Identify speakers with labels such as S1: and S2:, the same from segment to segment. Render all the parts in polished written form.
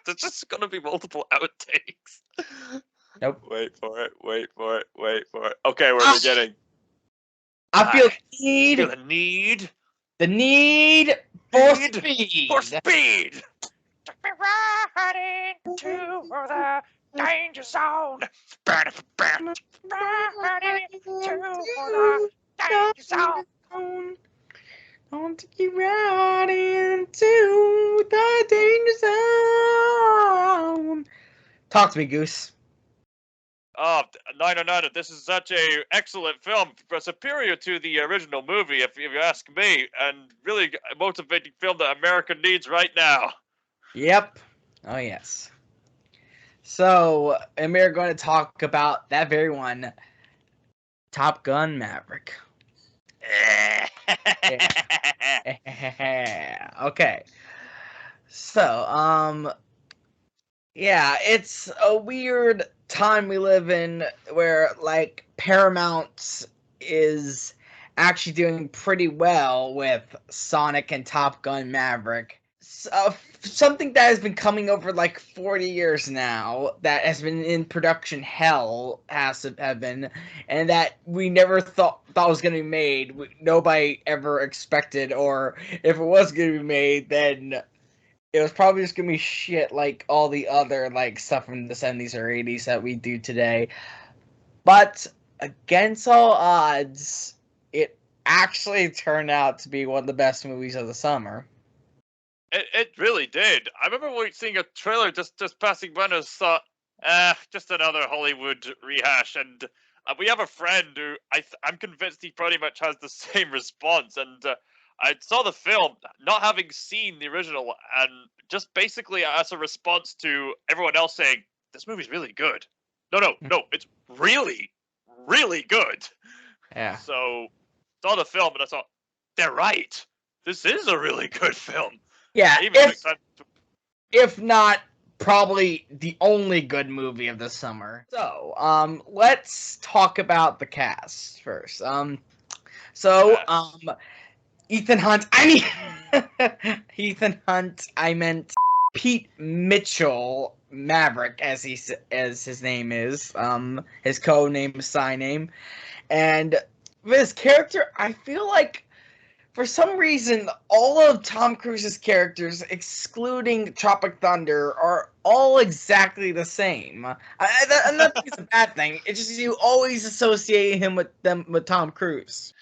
S1: There's just gonna be multiple outtakes.
S2: Nope.
S1: Wait for it. Okay, we're beginning.
S2: I feel
S1: Feel
S2: the
S1: the need.
S2: The need for speed.
S1: For speed. Take me right into the danger zone. Right into the danger zone.
S2: I want to get right into the danger zone. Talk to me, Goose.
S1: Oh, 909, this is such a excellent film, superior to the original movie, if you ask me, and really a motivating film that America needs right now.
S2: Yep. Oh, yes. So, and we're going to talk about that very one, Top Gun Maverick. Okay. So, yeah, it's a weird time we live in where, like, Paramount is actually doing pretty well with Sonic and Top Gun Maverick. So, something that has been coming over like 40 years now, that has been in production hell, has to have been, and that we never thought was going to be made. Nobody ever expected, or if it was going to be made, then it was probably just gonna be shit like all the other like stuff from the 70s or 80s that we do today. But against all odds, it actually turned out to be one of the best movies of the summer.
S1: It really did. I remember seeing a trailer just passing by and I thought, just another Hollywood rehash. And we have a friend who I'm convinced he pretty much has the same response. And I saw the film, not having seen the original, and just basically as a response to everyone else saying, this movie's really good. No, it's really, really good.
S2: Yeah.
S1: So, saw the film and I thought, they're right. This is a really good film.
S2: Yeah, if not probably the only good movie of the summer. So, let's talk about the cast first. Ethan Hunt. Ethan Hunt. I meant Pete Mitchell Maverick, as his name is. His code name, sign name, and with his character, I feel like for some reason all of Tom Cruise's characters, excluding Tropic Thunder, are all exactly the same. I'm not think it's a bad thing. It's just you always associate him with Tom Cruise.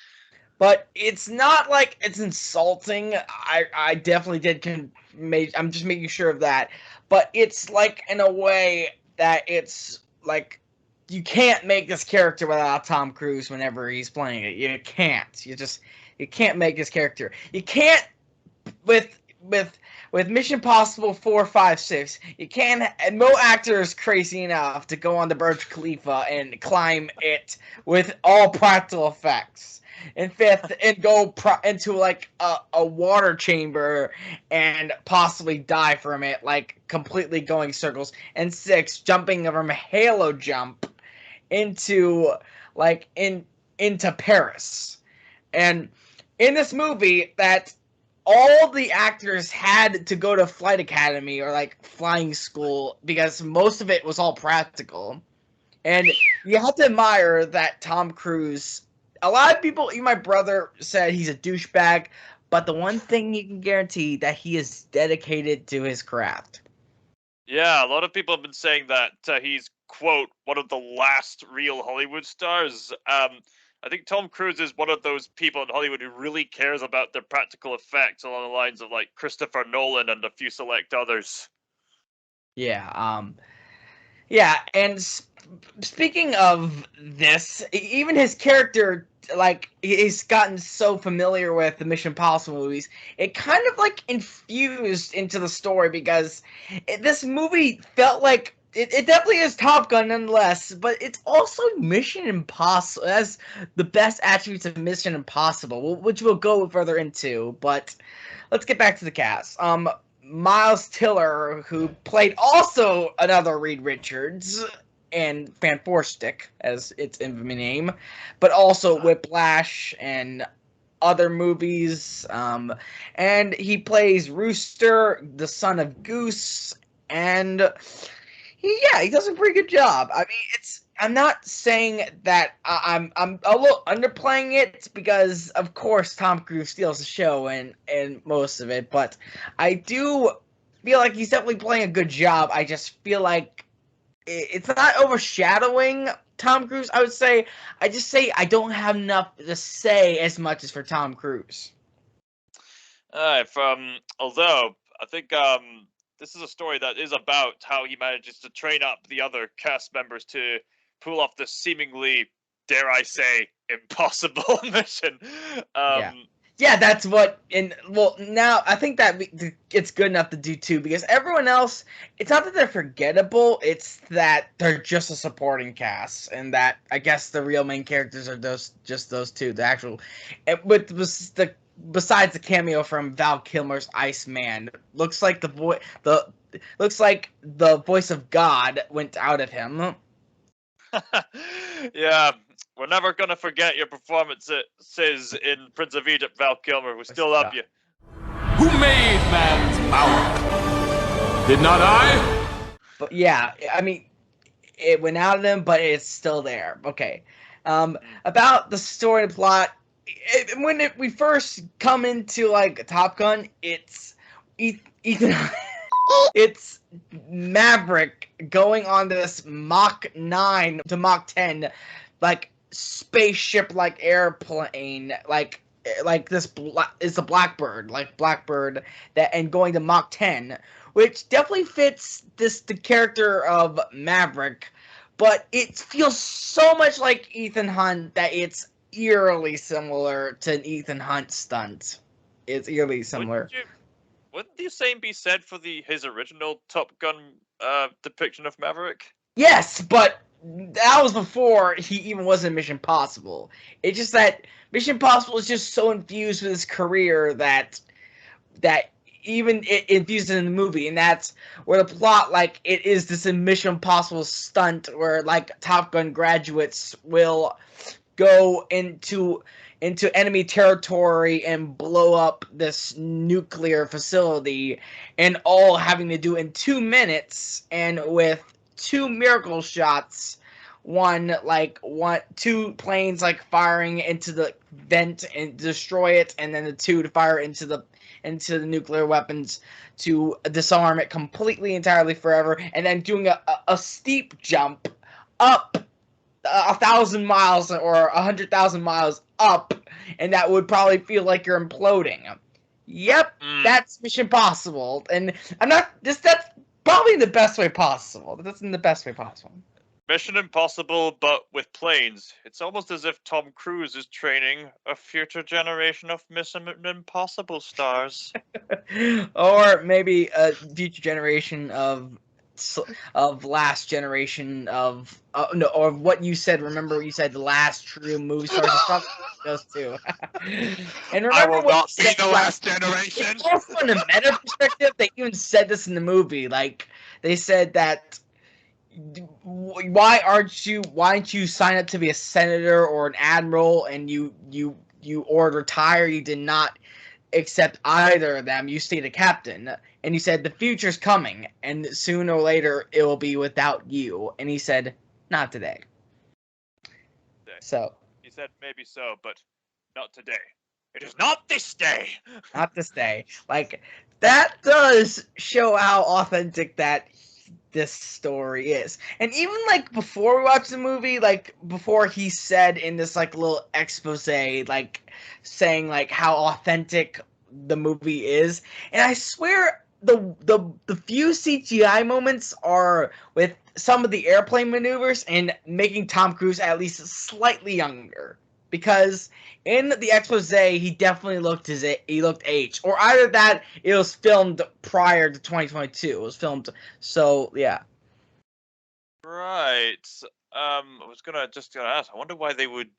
S2: But it's not like it's insulting. I definitely did. I'm just making sure of that. But it's like in a way that it's like you can't make this character without Tom Cruise whenever he's playing it. You can't. You can't make this character. You can't with Mission Impossible 4, 5, 6. You can't. No actor is crazy enough to go on the Burj Khalifa and climb it with all practical effects. And fifth, and go into like a water chamber and possibly die from it, like completely going circles. And sixth, jumping from a halo jump into into Paris. And in this movie, that all the actors had to go to flight academy or like flying school because most of it was all practical. And you have to admire that Tom Cruise. A lot of people, even my brother, said he's a douchebag, but the one thing you can guarantee that he is dedicated to his craft.
S1: Yeah, a lot of people have been saying that he's, quote, one of the last real Hollywood stars. I think Tom Cruise is one of those people in Hollywood who really cares about their practical effects, along the lines of like Christopher Nolan and a few select others.
S2: Yeah, yeah, and speaking of this, even his character, like, he's gotten so familiar with the Mission Impossible movies, it kind of, like, infused into the story, because this movie felt like, it definitely is Top Gun nonetheless, but it's also Mission Impossible. It has the best attributes of Mission Impossible, which we'll go further into, but let's get back to the cast. Miles Tiller, who played also another Reed Richards and Fantastic, as its infamy name, but also Whiplash and other movies. And he plays Rooster, the son of Goose, and he does a pretty good job. I mean, I'm not saying that I'm a little underplaying it because of course Tom Cruise steals the show and most of it, but I do feel like he's definitely playing a good job. I just feel like it's not overshadowing Tom Cruise. I would say I don't have enough to say as much as for Tom Cruise.
S1: Although I think this is a story that is about how he manages to train up the other cast members to pull off the seemingly, dare I say, impossible mission.
S2: Yeah. Yeah, that's what. And well, now I think that it's good enough to do too, because everyone else, it's not that they're forgettable; it's that they're just a supporting cast, and that I guess the real main characters are those two. The actual, besides the cameo from Val Kilmer's Iceman, looks like looks like the voice of God went out of him.
S1: Yeah, we're never gonna forget your performances in Prince of Egypt, Val Kilmer. We still love you.
S3: Who made man's mouth? Did not I?
S2: But yeah, I mean, it went out of them, but it's still there. Okay. About the story and plot, we first come into like Top Gun, it's Ethan. It's Maverick going on this Mach 9 to Mach 10, like spaceship like airplane, like this is a Blackbird, that, and going to Mach 10, which definitely fits the character of Maverick, but it feels so much like Ethan Hunt that it's eerily similar to an Ethan Hunt stunt. It's eerily similar.
S1: Wouldn't the same be said for his original Top Gun depiction of Maverick?
S2: Yes, but that was before he even was in Mission Impossible. It's just that Mission Impossible is just so infused with his career that even it infused in the movie, and that's where the plot, like, it is this Mission Impossible stunt where like Top Gun graduates will go into enemy territory and blow up this nuclear facility, and all having to do in 2 minutes, and with 2 miracle shots. Two planes like firing into the vent and destroy it, and then the 2 to fire into the nuclear weapons to disarm it completely, entirely, forever, and then doing a steep jump up 1,000 miles or 100,000 miles up, and that would probably feel like you're imploding. Yep, that's Mission Impossible, and that's probably in the best way possible. That's in the best way possible.
S1: Mission Impossible, but with planes. It's almost as if Tom Cruise is training a future generation of Mission Impossible stars.
S2: Or maybe a future generation of last generation of no, or what you said. Remember what you said, the last true movie stars and stuff. Those two. And remember,
S1: I will not be
S2: said,
S1: the last generation.
S2: Also, in a meta perspective, they even said this in the movie. Like, they said that, why aren't you sign up to be a senator or an admiral, and you or retire? You did not accept either of them. You stayed a captain, and you said the future's coming, and sooner or later it will be without you. And he said, not today. So
S1: he said maybe so, but not today. It is not this day.
S2: Not this day. Like, that does show how authentic that this story is. And even like before we watched the movie, like before he said in this like little expose, like saying like how authentic the movie is, and I swear the few CGI moments are with some of the airplane maneuvers and making Tom Cruise at least slightly younger, because in the expose he definitely looked aged, or either that it was filmed prior to 2022. It was filmed, so yeah.
S1: Right. I was gonna ask. I wonder why they would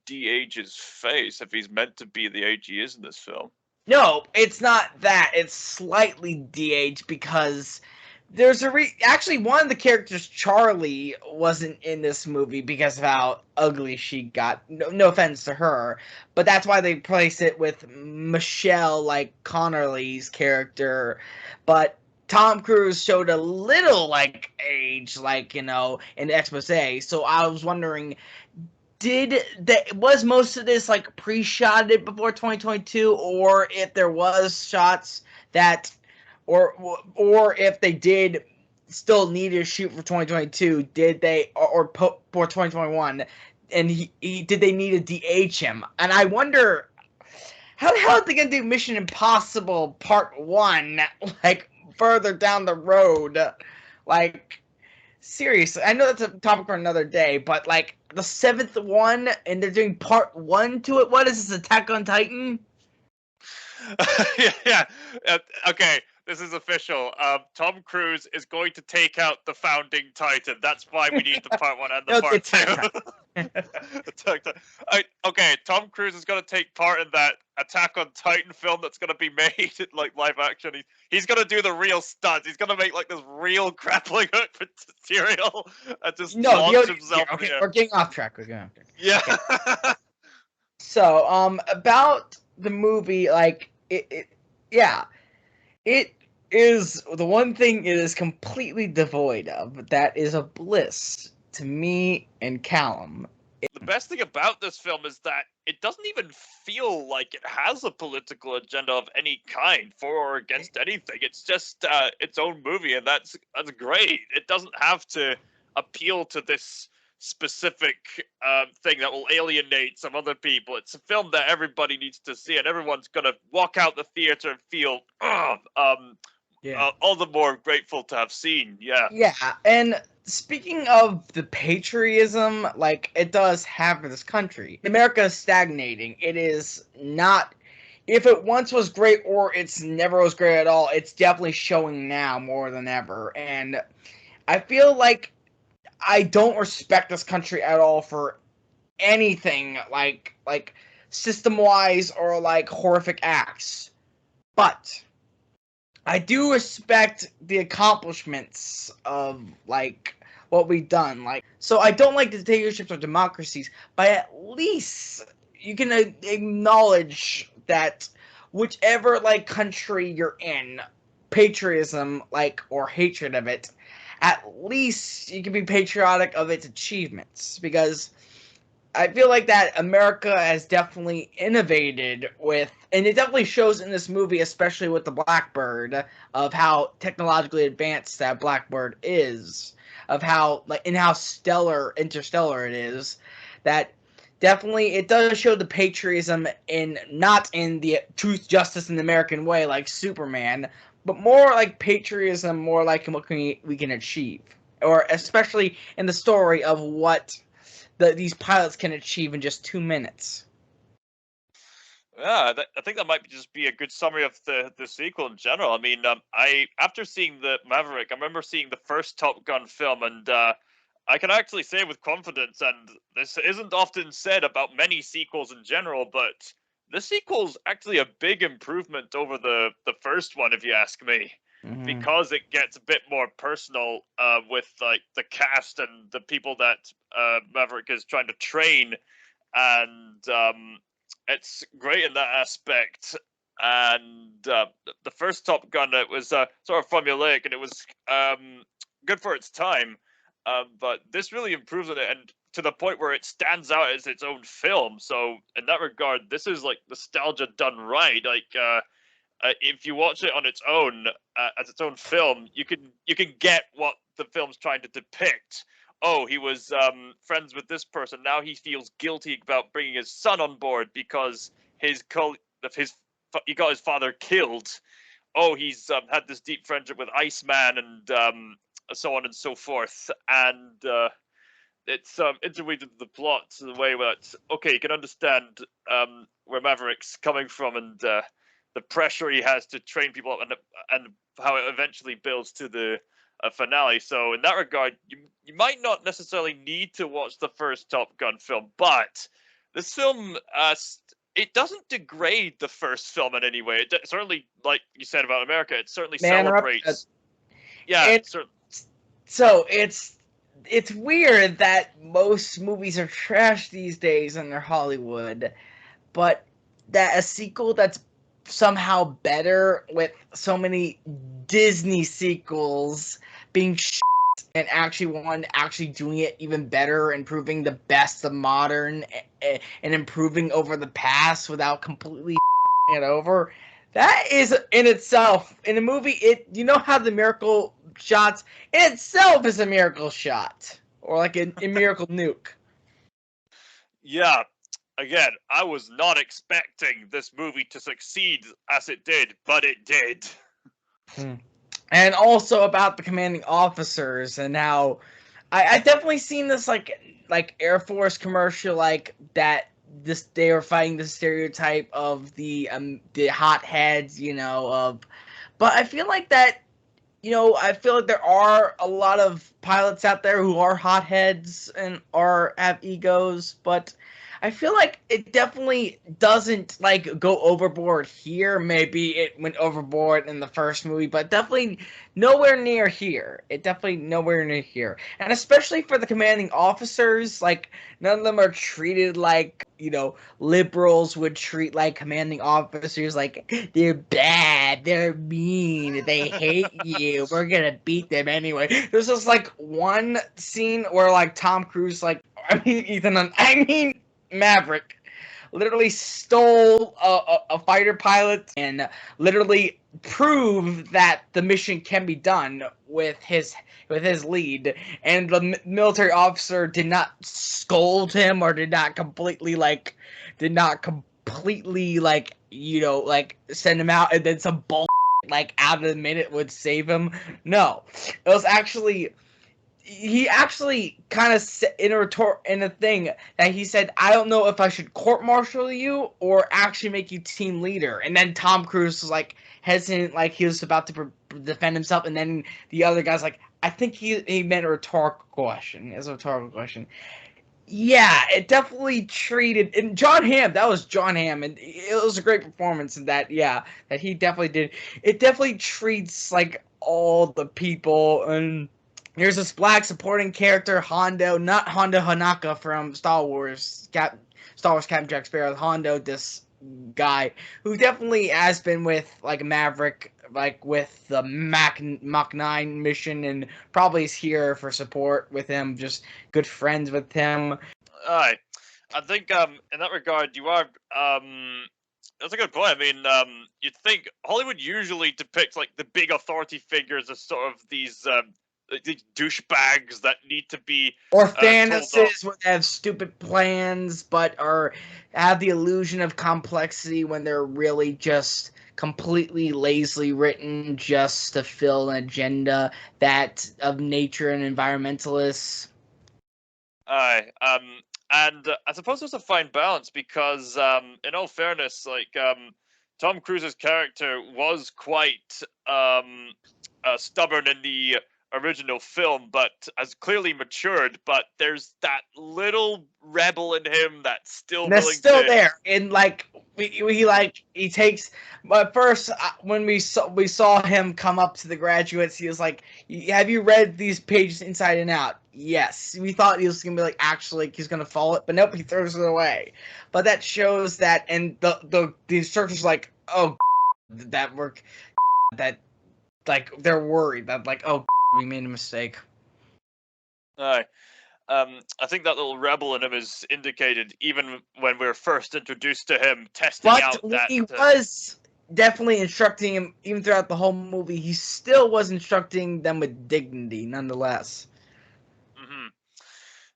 S1: de-age his face if he's meant to be the age he is in this film.
S2: No, it's not that. It's slightly de-aged because there's actually one of the characters, Charlie, wasn't in this movie because of how ugly she got. No offense to her, but that's why they placed it with Michelle, like Connerly's character. But Tom Cruise showed a little like age, like, in the expose. So I was wondering, was most of this like pre-shotted before 2022, or if there was shots that, or if they did still need to shoot for 2022, did they, or for 2021, and did they need to DH him? And I wonder, how the hell are they gonna do Mission Impossible Part 1, like, further down the road? Like, seriously, I know that's a topic for another day, but, like, the 7th one, and they're doing Part 1 to it? What is this, Attack on Titan?
S1: Yeah. Okay, this is official. Tom Cruise is going to take out the founding Titan. That's why we need the Part 1 and the
S2: No,
S1: Part 2.
S2: Attack
S1: Okay, Tom Cruise is going to take part in that Attack on Titan film that's going to be made like live action. He's going to do the real stunts. He's going to make like this real grappling hook material and just launch himself.
S2: Okay, we're getting off track.
S1: Yeah.
S2: Okay. So, about the movie, like, it is the one thing it is completely devoid of. That is a bliss to me and Callum.
S1: The best thing about this film is that it doesn't even feel like it has a political agenda of any kind, for or against anything. It's just its own movie, and that's great. It doesn't have to appeal to this specific thing that will alienate some other people. It's a film that everybody needs to see, and everyone's gonna walk out the theater and feel all the more grateful to have seen. Yeah,
S2: and speaking of the patriotism, like, it does have for this country, America is stagnating. It is not, if it once was great or it's never was great at all, it's definitely showing now more than ever. And I feel like I don't respect this country at all for anything like system-wise or like horrific acts. But I do respect the accomplishments of, like, what we've done. Like, so I don't like dictatorships or democracies, but at least you can acknowledge that whichever, like, country you're in, patriotism, like, or hatred of it, at least you can be patriotic of its achievements. Because I feel like that America has definitely innovated with, and it definitely shows in this movie, especially with the Blackbird, of how technologically advanced that Blackbird is, of how, like, and how interstellar it is. That definitely, it does show the patriotism not in the truth, justice, and the American way like Superman, but more like patriotism, more like what we can achieve, or especially in the story of what these pilots can achieve in just 2 minutes.
S1: Yeah, I think that might just be a good summary of the sequel in general. I mean, after seeing the Maverick, I remember seeing the first Top Gun film, and I can actually say with confidence, and this isn't often said about many sequels in general, but this sequel's actually a big improvement over the first one, if you ask me. Mm-hmm. Because it gets a bit more personal with, like, the cast and the people that Maverick is trying to train, and it's great in that aspect. And the first Top Gun, it was sort of formulaic, and it was good for its time, but this really improves on it, and to the point where it stands out as its own film. So in that regard, this is like nostalgia done right. Like, if you watch it on its own, as its own film, you can get what the film's trying to depict. Oh, he was friends with this person. Now he feels guilty about bringing his son on board because he got his father killed. Oh, he's had this deep friendship with Iceman, and so on and so forth. And it's interweaved into the plot to the way that, okay, you can understand where Maverick's coming from, and the pressure he has to train people up, and how it eventually builds to the finale. So in that regard, you might not necessarily need to watch the first Top Gun film, but this film, it doesn't degrade the first film in any way. It certainly, like you said about America, it certainly celebrates.
S2: So it's weird that most movies are trash these days in their Hollywood, but that a sequel that's somehow better with so many Disney sequels being and actually one actually doing it even better, improving the best of modern and improving over the past without completely it over. That is in itself in a movie. You know how the miracle shots in itself is a miracle shot or like a miracle nuke.
S1: Yeah, again, I was not expecting this movie to succeed as it did, but it did.
S2: And also about the commanding officers and how I definitely seen this like Air Force commercial like that. This they were fighting the stereotype of the hotheads, of. But I feel like that. I feel like there are a lot of pilots out there who are hotheads and have egos, but I feel like it definitely doesn't like go overboard here. Maybe it went overboard in the first movie, but definitely nowhere near here. It definitely nowhere near here. And especially for the commanding officers, like none of them are treated like, liberals would treat like commanding officers like they're bad, they're mean, they hate you, we're gonna beat them anyway. There's just like one scene where like Tom Cruise, Maverick literally stole a fighter pilot and literally proved that the mission can be done with his lead, and the military officer did not scold him or did not completely send him out and then some bull like out of the minute would save him. No, it was actually he actually kind of in a thing that he said, I don't know if I should court-martial you or actually make you team leader. And then Tom Cruise was like hesitant, like he was about to defend himself, and then the other guy's like, I think he meant a rhetorical question. As a rhetorical question. Yeah, it definitely treated, and John Hamm, that was John Hamm, and it was a great performance in that, that he definitely did. It definitely treats like all the people, and there's this black supporting character, Hondo, not Hondo Hanaka from Star Wars Captain Jack Sparrow. Hondo, this guy who definitely has been with like Maverick, like with the Mach 9 mission, and probably is here for support with him, just good friends with him.
S1: Aye, I think in that regard you are that's a good point. I mean, you'd think Hollywood usually depicts like the big authority figures as sort of these douchebags that need to be
S2: or fantasies where they have stupid plans but have the illusion of complexity when they're really just completely lazily written just to fill an agenda that of nature and environmentalists.
S1: Aye, and I suppose there's a fine balance because, in all fairness, like Tom Cruise's character was quite stubborn in the original film, but has clearly matured. But there's that little rebel in him that's still
S2: there. And like he takes. But first, when we saw him come up to the graduates, he was like, "Have you read these pages inside and out?" Yes. We thought he was gonna be like, actually, he's gonna follow it, but nope, he throws it away. But that shows that, and the instructors like, oh, that work, that like they're worried that like, oh, we made a mistake.
S1: Aye. I think that little rebel in him is indicated even when we're first introduced to him, testing out that.
S2: He was definitely instructing him, even throughout the whole movie, he still was instructing them with dignity, nonetheless.
S1: Mm-hmm.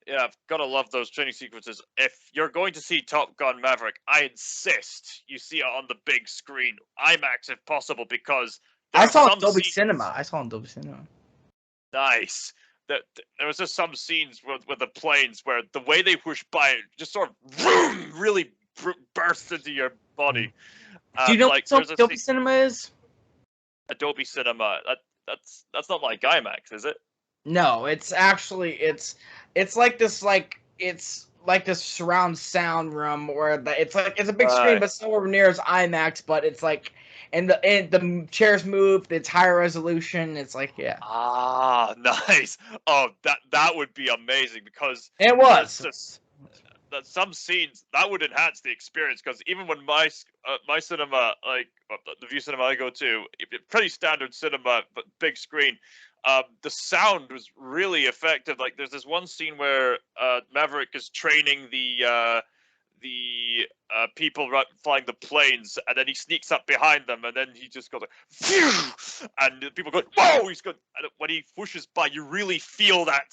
S1: Yeah, I've gotta love those training sequences. If you're going to see Top Gun Maverick, I insist you see it on the big screen, IMAX if possible, because
S2: I saw it in Dolby Cinema.
S1: Nice. There was just some scenes with the planes where the way they push by it just sort of vroom, really bursts into your body.
S2: Do you know what Dolby Cinema is?
S1: Adobe Cinema. That's not like IMAX, is it?
S2: No, it's actually it's like this surround sound room where it's a big screen, but it's nowhere near as IMAX. But it's like, and the chairs move. It's higher resolution. It's like, yeah.
S1: Ah, nice. Oh, that would be amazing because
S2: it was.
S1: some scenes that would enhance the experience, because even when my cinema, like the View cinema I go to, pretty standard cinema but big screen, the sound was really effective. Like there's this one scene where Maverick is training the people flying the planes, and then he sneaks up behind them, and then he just goes like, phew, and people go, whoa, he's good. And when he whooshes by, you really feel that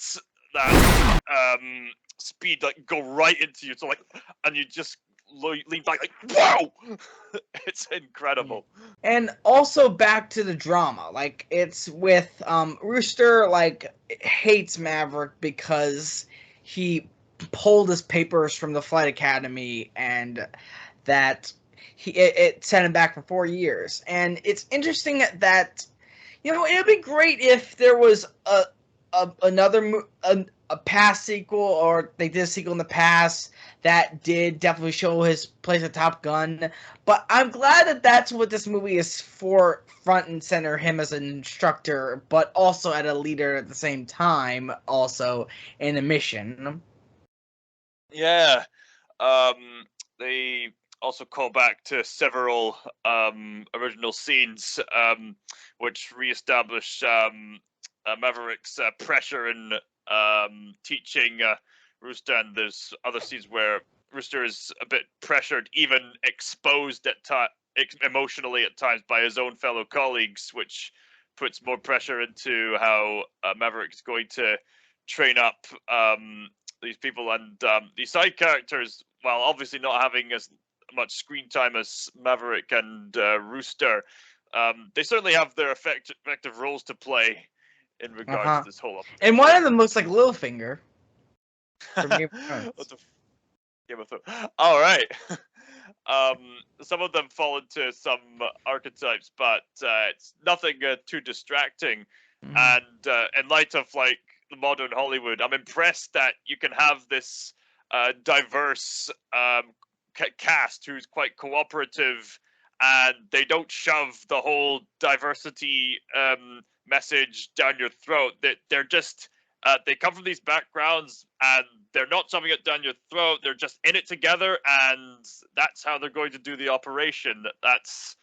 S1: speed like go right into you. So like, and you just lean back like, whoa, it's incredible.
S2: And also back to the drama, like it's with Rooster like hates Maverick because he pulled his papers from the flight academy, and that it sent him back for 4 years. And it's interesting that it'd be great if there was a past sequel, or they did a sequel in the past that did definitely show his place at Top Gun. But I'm glad that that's what this movie is for, front and center, him as an instructor, but also as a leader at the same time, also in a mission.
S1: Yeah. They also call back to several original scenes, which reestablish Maverick's pressure in teaching Rooster, and there's other scenes where Rooster is a bit pressured, even exposed at emotionally at times by his own fellow colleagues, which puts more pressure into how Maverick is going to train up these people. And the side characters, while obviously not having as much screen time as Maverick and Rooster, they certainly have their effective roles to play in regards to this whole operation.
S2: And one of them looks like Littlefinger from Game of Thrones.
S1: Game of Thrones. All right. Some of them fall into some archetypes, but it's nothing too distracting.
S2: Mm-hmm.
S1: And in light of like the modern Hollywood, I'm impressed that you can have this diverse cast who's quite cooperative, and they don't shove the whole diversity message down your throat. That they're just they come from these backgrounds, and they're not shoving it down your throat. They're just in it together, and that's how they're going to do the operation. That's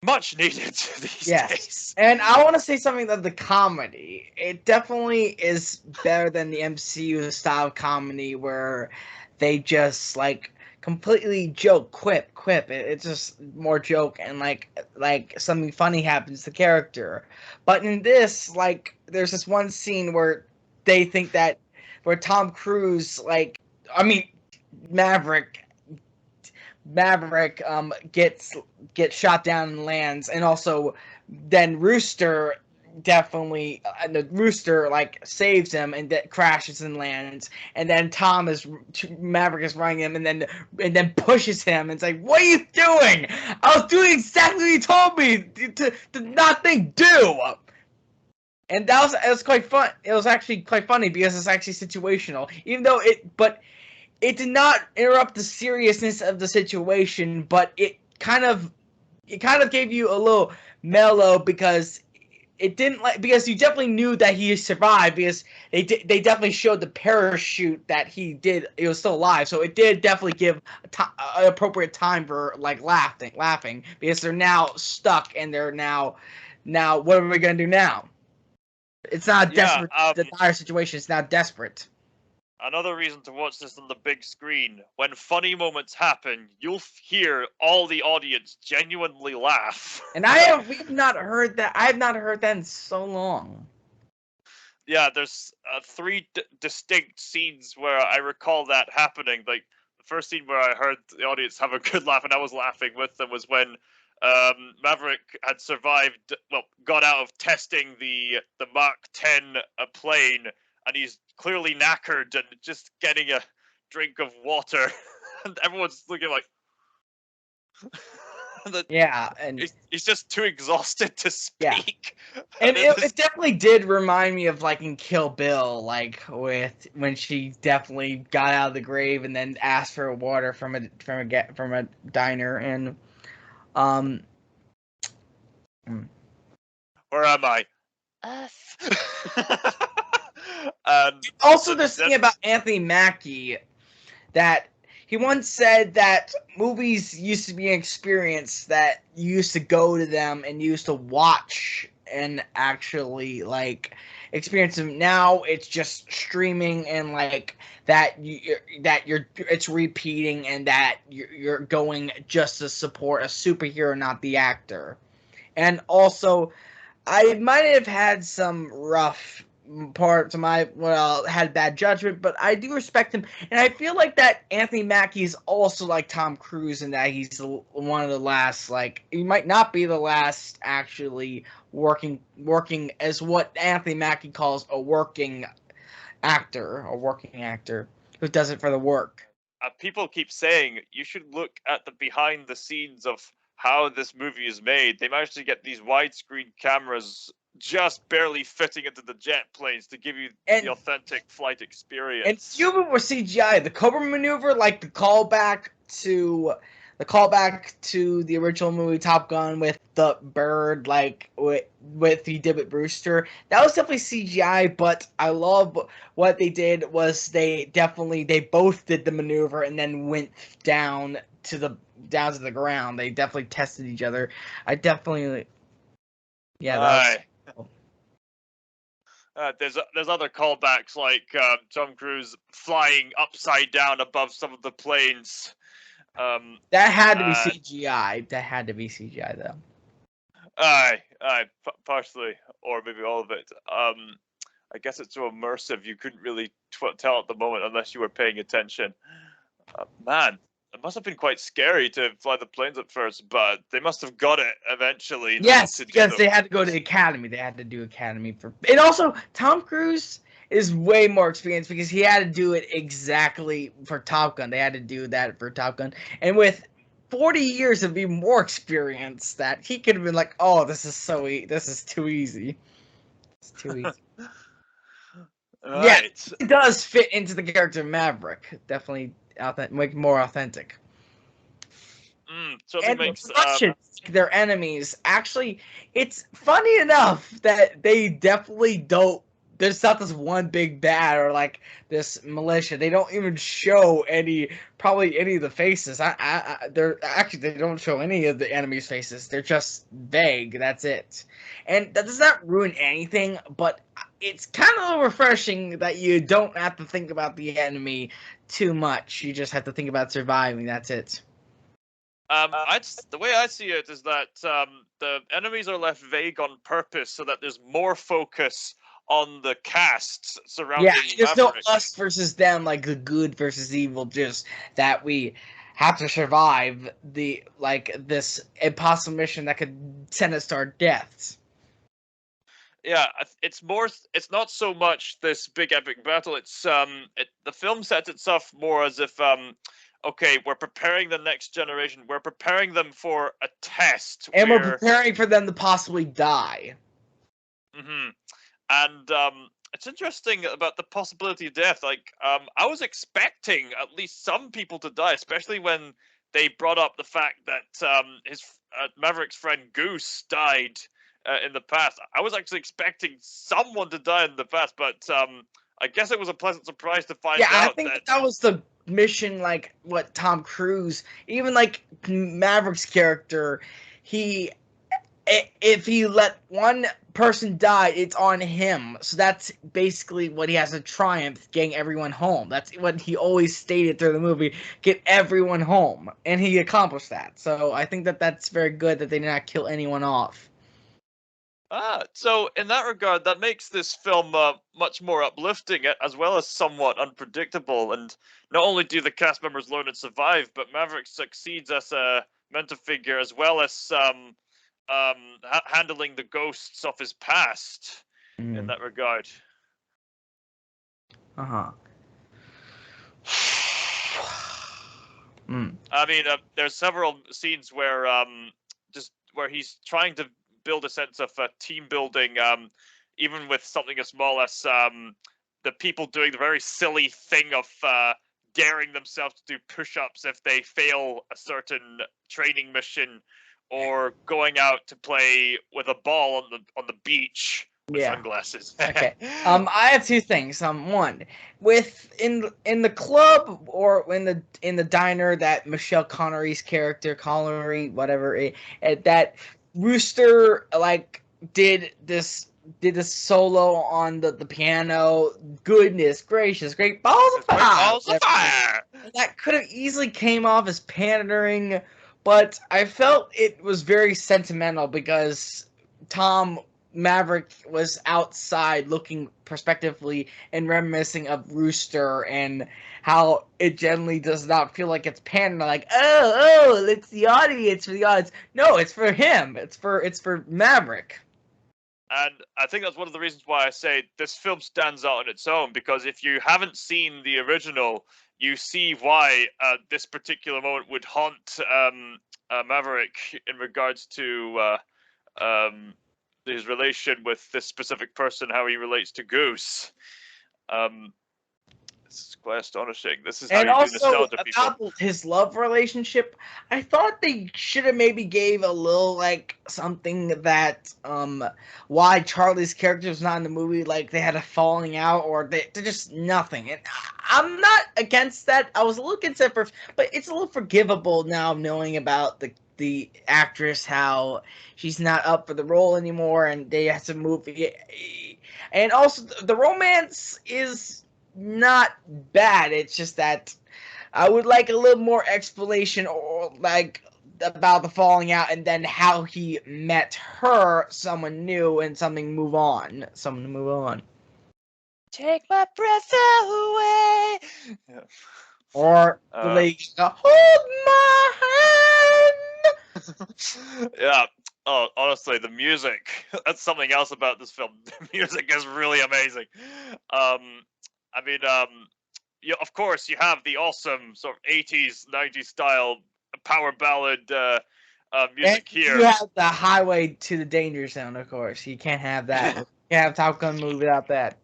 S1: much needed these days.
S2: And I want to say something that the comedy, it definitely is better than the MCU style comedy where they just like completely joke, quip. It's just more joke, and like something funny happens to the character. But in this, like, there's this one scene where they think that where Tom Cruise, Maverick gets shot down and lands, and also then Rooster like saves him and crashes and lands, and then Maverick is running him, and then pushes him and it's like, what are you doing? I was doing exactly what you told me to not think do. And it was quite fun. It was actually quite funny because it's actually situational, even though it did not interrupt the seriousness of the situation, but it kind of gave you a little mellow, because it didn't because you definitely knew that he survived, because they definitely showed the parachute that he was still alive, so it did definitely give an appropriate time for like laughing, because they're now stuck, and they're now what are we gonna do now? It's not desperate. The dire situation is not desperate.
S1: Another reason to watch this on the big screen: when funny moments happen, you'll hear all the audience genuinely laugh.
S2: And we've not heard that. I have not heard that in so long.
S1: Yeah, there's 3 distinct scenes where I recall that happening. Like the first scene where I heard the audience have a good laugh, and I was laughing with them, was when Maverick had got out of testing the Mach 10 plane, and he's clearly knackered and just getting a drink of water, and everyone's looking like,
S2: and
S1: he's just too exhausted to speak.
S2: Yeah. And it definitely did remind me of like in Kill Bill, like when she definitely got out of the grave and then asked for water from a diner. And
S1: where am I?
S2: And also, there's something about Anthony Mackie that he once said that movies used to be an experience that you used to go to them and you used to watch and actually like experience them. Now it's just streaming and like you're it's repeating and that you're going just to support a superhero, not the actor. And also, I might have had some rough parts of my had bad judgment, but I do respect him, and I feel like that Anthony Mackie's also like Tom Cruise in that he's one of the last. Like he might not be the last actually working as what Anthony Mackie calls a working actor who does it for the work.
S1: People keep saying you should look at the behind the scenes of how this movie is made. They managed to get these widescreen cameras just barely fitting into the jet planes to give you the authentic flight experience.
S2: And few of it were CGI. The Cobra maneuver, like the callback to the original movie Top Gun with the bird, like with he did with Brewster, that was definitely CGI. But I love what they did was they both did the maneuver and then went down to the ground. They definitely tested each other. I definitely, yeah, that was.
S1: There's other callbacks like Tom Cruise flying upside down above some of the planes.
S2: That had to be CGI. That had to be CGI though.
S1: Partially, or maybe all of it. I guess it's so immersive you couldn't really tell at the moment unless you were paying attention. Man, it must have been quite scary to fly the planes at first, but they must have got it eventually.
S2: Yes, because they had to go to the academy. They had to do academy for, and also Tom Cruise is way more experienced because he had to do it exactly for Top Gun. They had to do that for Top Gun, and with 40 years of being more experience, that he could have been like, "Oh, this is too easy. It's too easy."
S1: Right.
S2: Yeah, it does fit into the character of Maverick. Definitely make more authentic.
S1: So
S2: And
S1: makes
S2: the Russians, their enemies. Actually, it's funny enough that they definitely don't. There's not this one big bad or like this militia. They don't even show probably any of the faces. They don't show any of the enemies' faces. They're just vague. That's it. And that does not ruin anything, but it's kind of refreshing that you don't have to think about the enemy too much. You just have to think about surviving. That's it.
S1: The way I see it is that the enemies are left vague on purpose so that there's more focus on the cast surrounding.
S2: Yeah, there's
S1: Maverick.
S2: no us versus them, like the good versus evil. Just that we have to survive this impossible mission that could send us to our deaths.
S1: Yeah, it's more. It's not so much this big epic battle. It's the film sets itself more as if okay, we're preparing the next generation. We're preparing them for a test,
S2: and we're preparing for them to possibly die.
S1: Mm-hmm. And it's interesting about the possibility of death. Like, I was expecting at least some people to die, especially when they brought up the fact that his Maverick's friend Goose died in the past. I was actually expecting someone to die in the past, but I guess it was a pleasant surprise to find out.
S2: Yeah, I think that was the mission. Like what Tom Cruise, even like Maverick's character, if he let one person die, it's on him. So that's basically what he has to triumph, getting everyone home. That's what he always stated through the movie, get everyone home. And he accomplished that. So I think that that's very good that they did not kill anyone off.
S1: So in that regard, that makes this film much more uplifting, as well as somewhat unpredictable. And not only do the cast members learn and survive, but Maverick succeeds as a mentor figure, as well as handling the ghosts of his past in that regard. I mean, there's several scenes where where he's trying to build a sense of team building, even with something as small as the people doing the very silly thing of daring themselves to do push-ups if they fail a certain training mission, or going out to play with a ball on the beach with
S2: Yeah.
S1: sunglasses.
S2: Okay. I have two things. One, in the club or in the diner that Michelle Connery's character, Connery, whatever, that Rooster like did this solo on the piano. Goodness gracious, great balls of fire!
S1: Balls of fire!
S2: That could have easily came off as pandering, but I felt it was very sentimental because Tom Maverick was outside looking prospectively and reminiscing of Rooster and how it generally does not feel like it's pandering. Like, oh, it's the audience for the audience. No, it's for him. It's for Maverick.
S1: And I think that's one of the reasons why I say this film stands out on its own, because if you haven't seen the original, you see why this particular moment would haunt Maverick in regards to his relation with this specific person, how he relates to Goose. This is quite astonishing. This is how
S2: And
S1: you do
S2: also
S1: nostalgia, people.
S2: about his love relationship, I thought they should have maybe gave a little like something that why Charlie's character was not in the movie, like they had a falling out or they're just nothing. And I'm not against that. I was a little concerned but it's a little forgivable now knowing about the actress, how she's not up for the role anymore and they have to move. And also the romance is not bad. It's just that I would like a little more explanation or like about the falling out and then how he met her, someone new, and someone to move on.
S1: Take my breath away. Yeah.
S2: Or the lady hold my hand.
S1: Yeah. Oh, honestly, the music. That's something else about this film. The music is really amazing. I mean, yeah, of course, you have the awesome sort of 80s, 90s style power ballad music here.
S2: You have the highway to the danger zone, of course. You can't have that. You can't have Top Gun movie without that.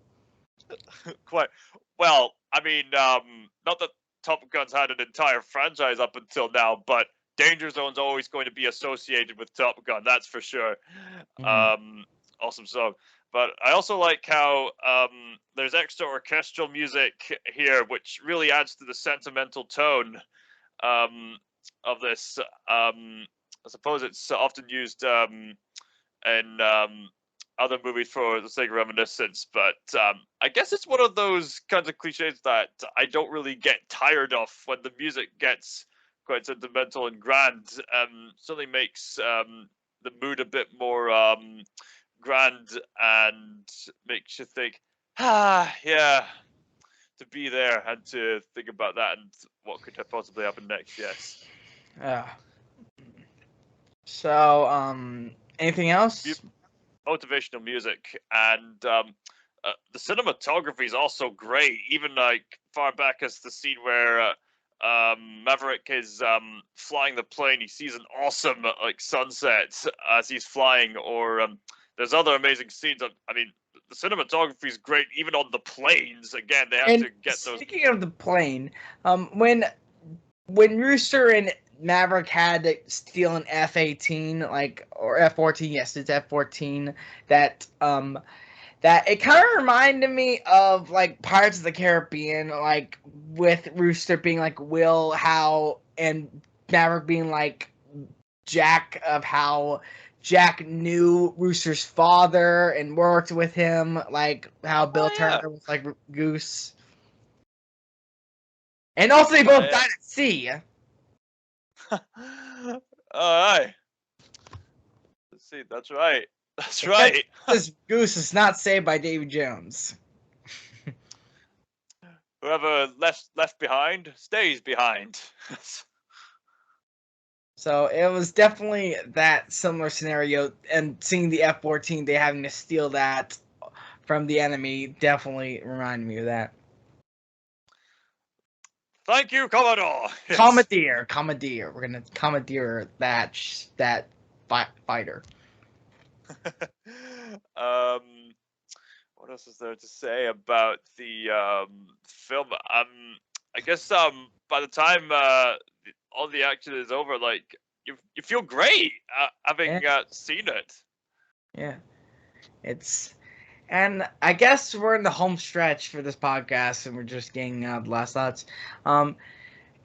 S1: Quite well. I mean, not that Top Gun's had an entire franchise up until now, but Danger Zone's always going to be associated with Top Gun. That's for sure. Awesome song. But I also like how there's extra orchestral music here, which really adds to the sentimental tone of this. I suppose it's often used in other movies for the sake of reminiscence, but I guess it's one of those kinds of cliches that I don't really get tired of when the music gets quite sentimental and grand. Certainly makes the mood a bit more grand and makes you think, yeah, to be there and to think about that and what could have possibly happen next. Yes.
S2: So, anything else?
S1: Motivational music, and the cinematography is also great. Even like far back as the scene where Maverick is flying the plane, he sees an awesome like sunset as he's flying, or there's other amazing scenes. I mean, the cinematography is great, even on the planes. Again, they have to get those.
S2: Speaking of the plane, when Rooster and Maverick had to steal an F-18, or F-14. Yes, it's F-14. That it kind of reminded me of like Pirates of the Caribbean, like with Rooster being like Will, how, and Maverick being like Jack, of how Jack knew Rooster's father and worked with him, like how Bill Turner was like Goose. And also they both died at sea.
S1: Alright. Let's see, that's right. That's right.
S2: This Goose is not saved by Davy Jones.
S1: Whoever left behind stays behind.
S2: So it was definitely that similar scenario, and seeing the F-14, they having to steal that from the enemy, definitely reminded me of that.
S1: Thank you, Commodore.
S2: Yes. Commandeer. We're gonna commandeer that fighter.
S1: What else is there to say about the film? I guess by the time all the action is over, like you feel great having seen it.
S2: Yeah, it's And I guess we're in the home stretch for this podcast, and we're just getting out the last thoughts.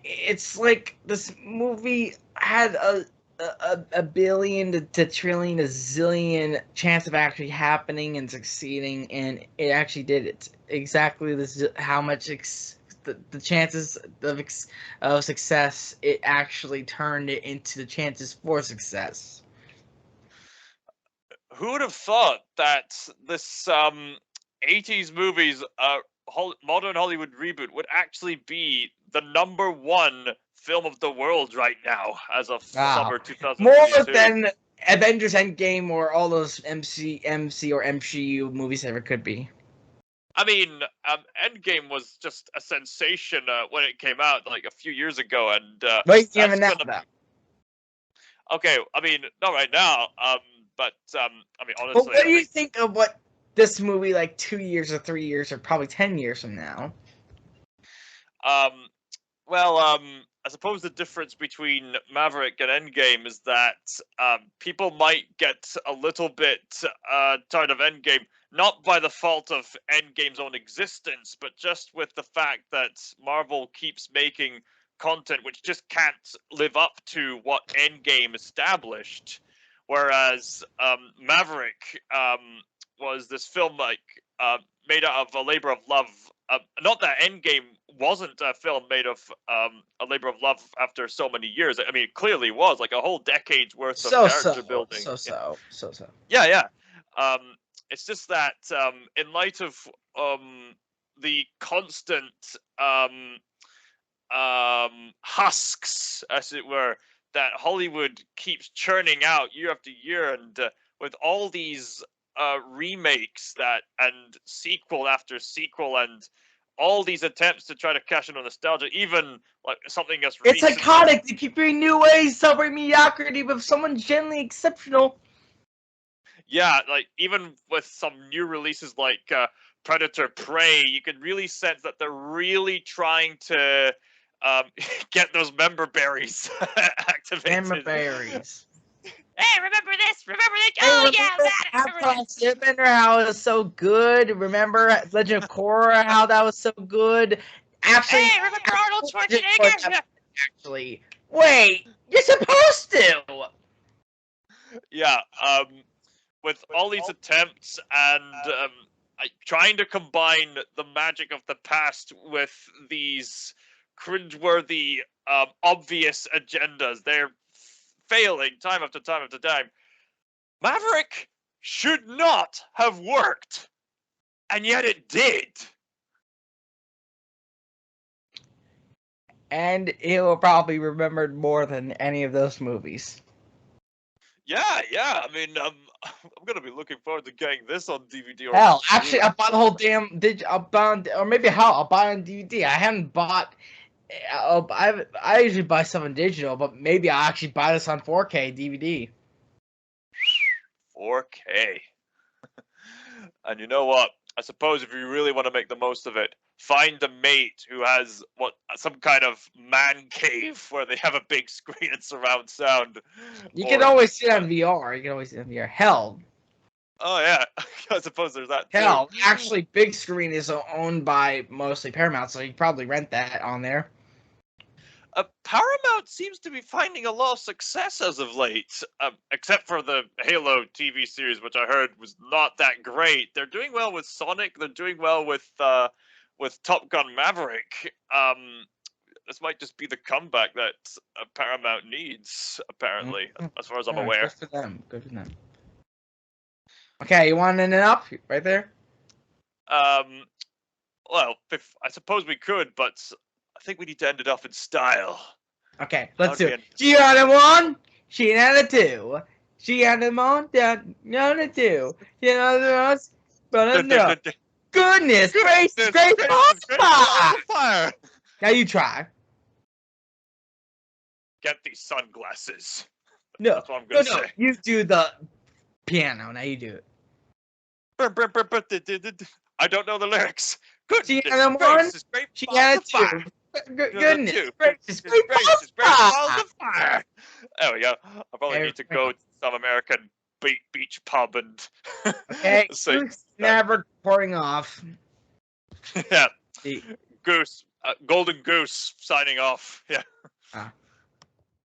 S2: It's like this movie had a billion to trillion to zillion chance of actually happening and succeeding, and it actually did it. Exactly this how much the chances of success, it actually turned it into the chances for success.
S1: Who would have thought that this 80s movies modern Hollywood reboot would actually be the #1 film of the world right now as of summer 2022?
S2: More than Avengers Endgame or all those MC or MCU movies ever could be.
S1: I mean, Endgame was just a sensation when it came out like a few years ago, and
S2: Even now, though.
S1: Okay, I mean, not right now. But I mean, honestly.
S2: But what do you think of what this movie, like 2 years or 3 years or probably 10 years from now?
S1: Well, I suppose the difference between Maverick and Endgame is that people might get a little bit tired of Endgame, not by the fault of Endgame's own existence, but just with the fact that Marvel keeps making content which just can't live up to what Endgame established. Whereas Maverick was this film like made out of a labor of love. Not that Endgame wasn't a film made of a labor of love after so many years. I mean, it clearly was like a whole decade's worth of character building.
S2: So.
S1: Yeah. It's just that in light of the constant husks, as it were, that Hollywood keeps churning out year after year, and with all these remakes and sequel after sequel, and all these attempts to try to cash in on nostalgia, even like something as
S2: it's iconic. They keep finding new ways to celebrate mediocrity with someone genuinely exceptional.
S1: Yeah, like even with some new releases like Predator Prey, you can really sense that they're really trying to get those member berries activated.
S2: Member berries.
S1: Hey, remember this? Remember that?
S2: Remember how it was so good? Remember Legend of Korra, how that was so good? Actually,
S1: hey, remember Arnold Schwarzenegger?
S2: Actually, wait, you're supposed to.
S1: Yeah, with all these attempts and trying to combine the magic of the past with these cringeworthy, obvious agendas, they're failing time after time after time. Maverick should not have worked, and yet it did.
S2: And it will probably be remembered more than any of those movies.
S1: Yeah. I mean, I'm gonna be looking forward to getting this on DVD. Or
S2: hell, actually, I bought the whole damn. I'll buy on DVD. I haven't bought. I usually buy stuff on digital, but maybe I'll actually buy this on 4K DVD.
S1: 4K. And you know what? I suppose if you really want to make the most of it, find a mate who has some kind of man cave where they have a big screen and surround sound.
S2: You can always see it on VR. Hell.
S1: Oh yeah, I suppose there's that too.
S2: Hell, actually, big screen is owned by mostly Paramount, so you can probably rent that on there.
S1: Paramount seems to be finding a lot of success as of late, except for the Halo TV series, which I heard was not that great. They're doing well with Sonic. They're doing well with Top Gun Maverick. This might just be the comeback that Paramount needs, apparently, as far as I'm aware.
S2: Good for them. Okay, you want to end it up right there?
S1: Well, I suppose we could, but I think we need to end it off in style.
S2: Okay, let's do it. She had a 1, she had a 2. She had a 1, not a 2. She had a 1, no. Goodness gracious, great fire! Now you try.
S1: Get these sunglasses.
S2: No,
S1: that's what I'm gonna say.
S2: You do the piano. Now you do it.
S1: I don't know the lyrics. Goodness
S2: she had a 1, she had a 2. Goodness gracious, great balls of fire!
S1: There we go. I probably need to go to some American beach pub and
S2: Okay,
S1: say,
S2: Goose Maverick reporting off.
S1: yeah,
S2: The-
S1: Goose, Golden Goose signing off. Yeah.